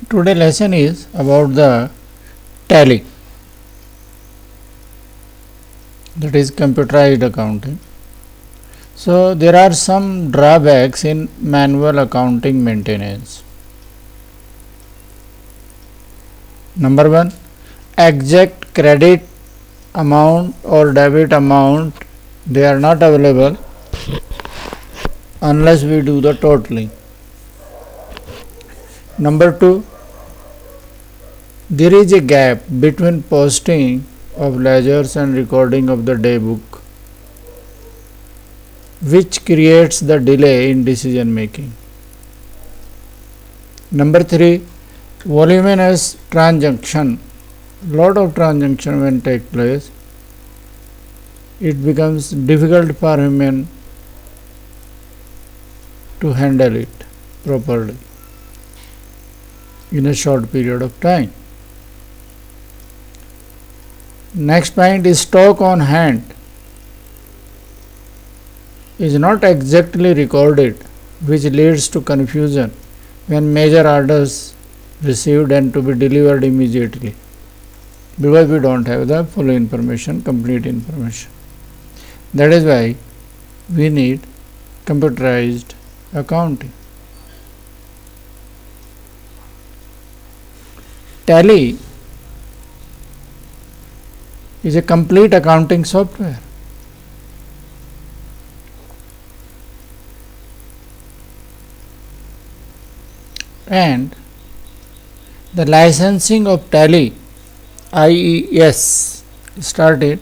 Today lesson is about the tally, that is computerized accounting. So there are some drawbacks in manual accounting maintenance. Number 1, exact credit amount or debit amount, they are not available unless we do the totaling. Number 2, there is a gap between posting of ledgers and recording of the day book, which creates the delay in decision making. Number 3, voluminous transaction. Lot of transaction when take place, it becomes difficult for human to handle it properly in a short period of time. Next point is stock on hand is not exactly recorded, which leads to confusion when major orders received and to be delivered immediately, because we don't have the full information, complete information. That is why we need computerized accounting. Tally is a complete accounting software. And the licensing of Tally IES started.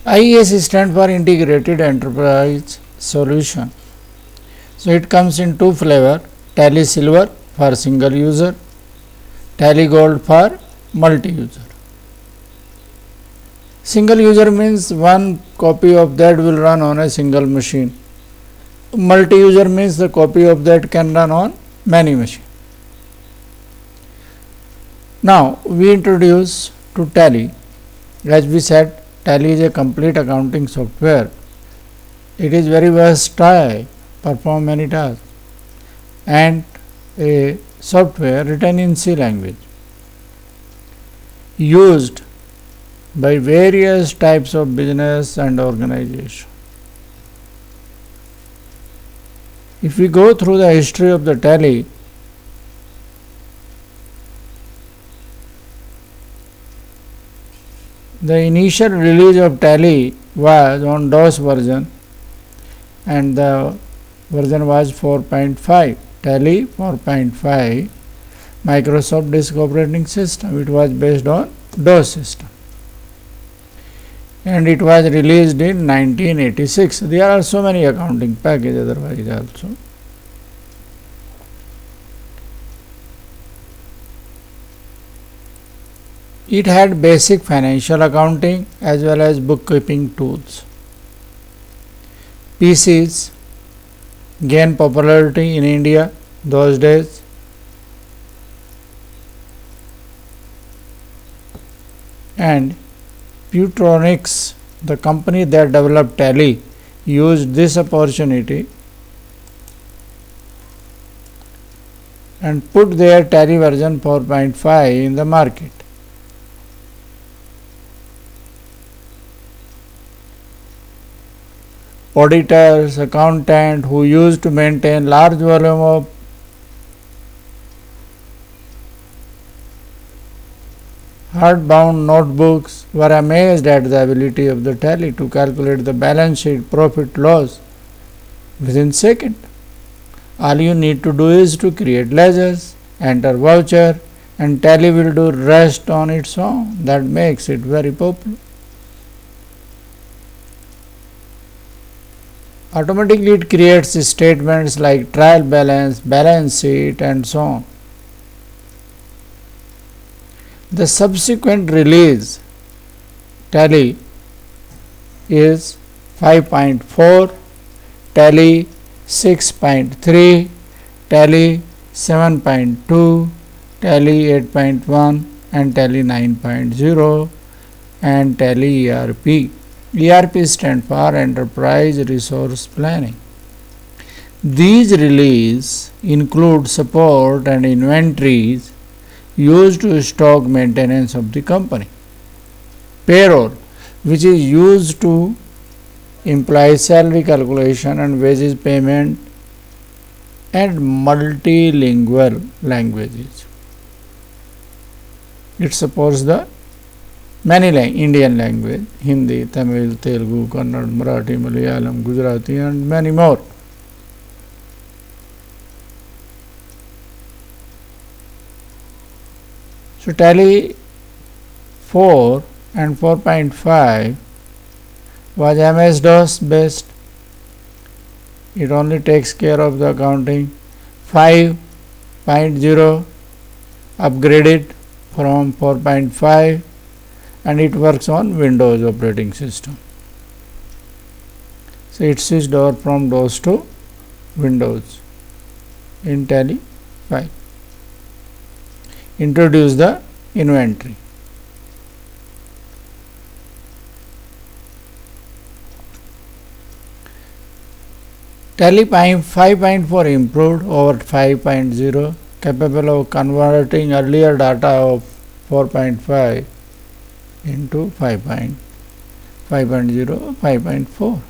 IES stands for Integrated Enterprise Solution. So it comes in two flavor: Tally Silver for single user, Tally Gold for multi-user. Single user means one copy of that will run on a single machine. Multi-user means the copy of that can run on many machines. Now we introduce to Tally. As we said, Tally is a complete accounting software. It is very versatile, perform many tasks, and a software written in C language, used by various types of business and organization. If we go through the history of the Tally, the initial release of Tally was on DOS version, and the version was 4.5. Tally 4.5, Microsoft Disk Operating System. It was based on DOS system, and it was released in 1986. There are so many accounting packages otherwise also. It had basic financial accounting as well as bookkeeping tools. PCs gained popularity in India those days. And Putronics, the company that developed Tally, used this opportunity and put their Tally version 4.5 in the market. Auditors, accountants who used to maintain large volume of hardbound notebooks were amazed at the ability of the Tally to calculate the balance sheet, profit, loss within seconds. All you need to do is to create ledgers, enter voucher, and Tally will do rest on its own. That makes it very popular. Automatically it creates statements like trial balance, balance sheet, and so on. The subsequent release Tally is 5.4, Tally 6.3, Tally 7.2, Tally 8.1, and Tally 9.0, and Tally ERP. ERP stands for Enterprise Resource Planning. These releases include support and inventories used to stock maintenance of the company. Payroll, which is used to imply salary calculation and wages payment and multilingual languages. It supports the many Indian language, Hindi, Tamil, Telugu, Kannada, Marathi, Malayalam, Gujarati and many more. So Tally 4 and 4.5 was MS-DOS based. It only takes care of the accounting. 5.0 upgraded from 4.5 and it works on Windows operating system. So it switched over from DOS to Windows in Tally 5. Introduce the inventory. Tally 5.4 improved over 5.0, capable of converting earlier data of 4.5 into 5.0, 5.4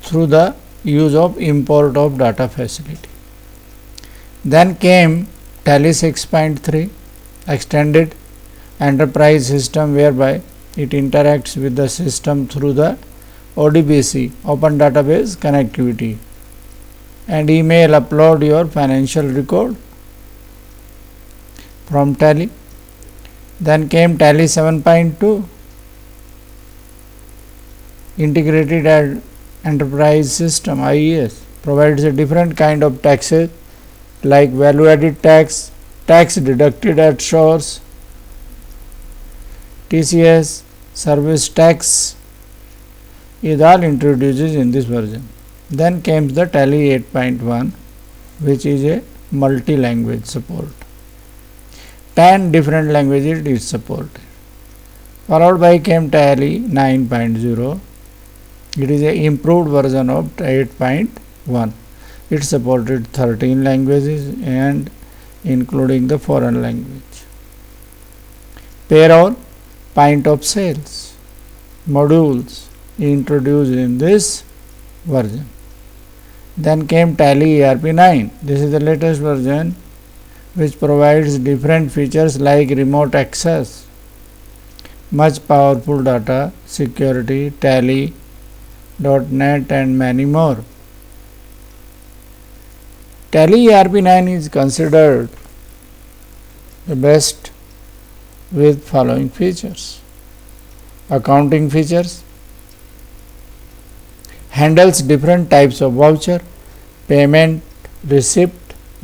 through the use of import of data facility. Then came Tally 6.3, extended enterprise system, whereby it interacts with the system through the ODBC, Open Database Connectivity, and email upload your financial record from Tally. Then came Tally 7.2, Integrated Enterprise System, IES, provides a different kind of taxes like value added tax, tax deducted at source, TCS, service tax, is all introduced in this version. Then came the Tally 8.1, which is a multi-language support. 10 different languages is supported. Followed by came Tally 9.0. It is a improved version of 8.1. It supported 13 languages and including the foreign language. Payroll, point of sales, modules introduced in this version. Then came Tally ERP 9. This is the latest version, which provides different features like remote access, much powerful data security, Tally.net and many more. Tally ERP 9 is considered the best with following features. Accounting features, handles different types of voucher, payment, receipt,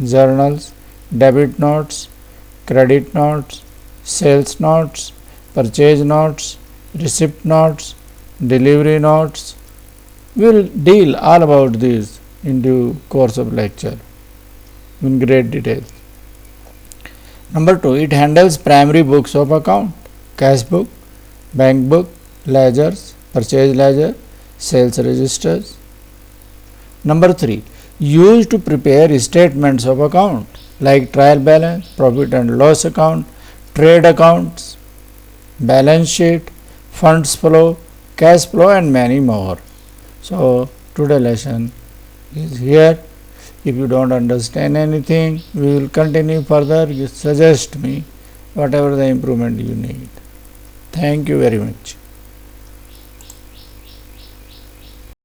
journals, debit notes, credit notes, sales notes, purchase notes, receipt notes, delivery notes. We will deal all about this in due course of lecture in great detail. Number 2, it handles primary books of account, cash book, bank book, ledgers, purchase ledger, sales registers. Number 3, used to prepare statements of account like trial balance, profit and loss account, trade accounts, balance sheet, funds flow, cash flow and many more. So today's lesson is here. If you don't understand anything, we will continue further. You suggest me whatever the improvement you need. Thank you very much.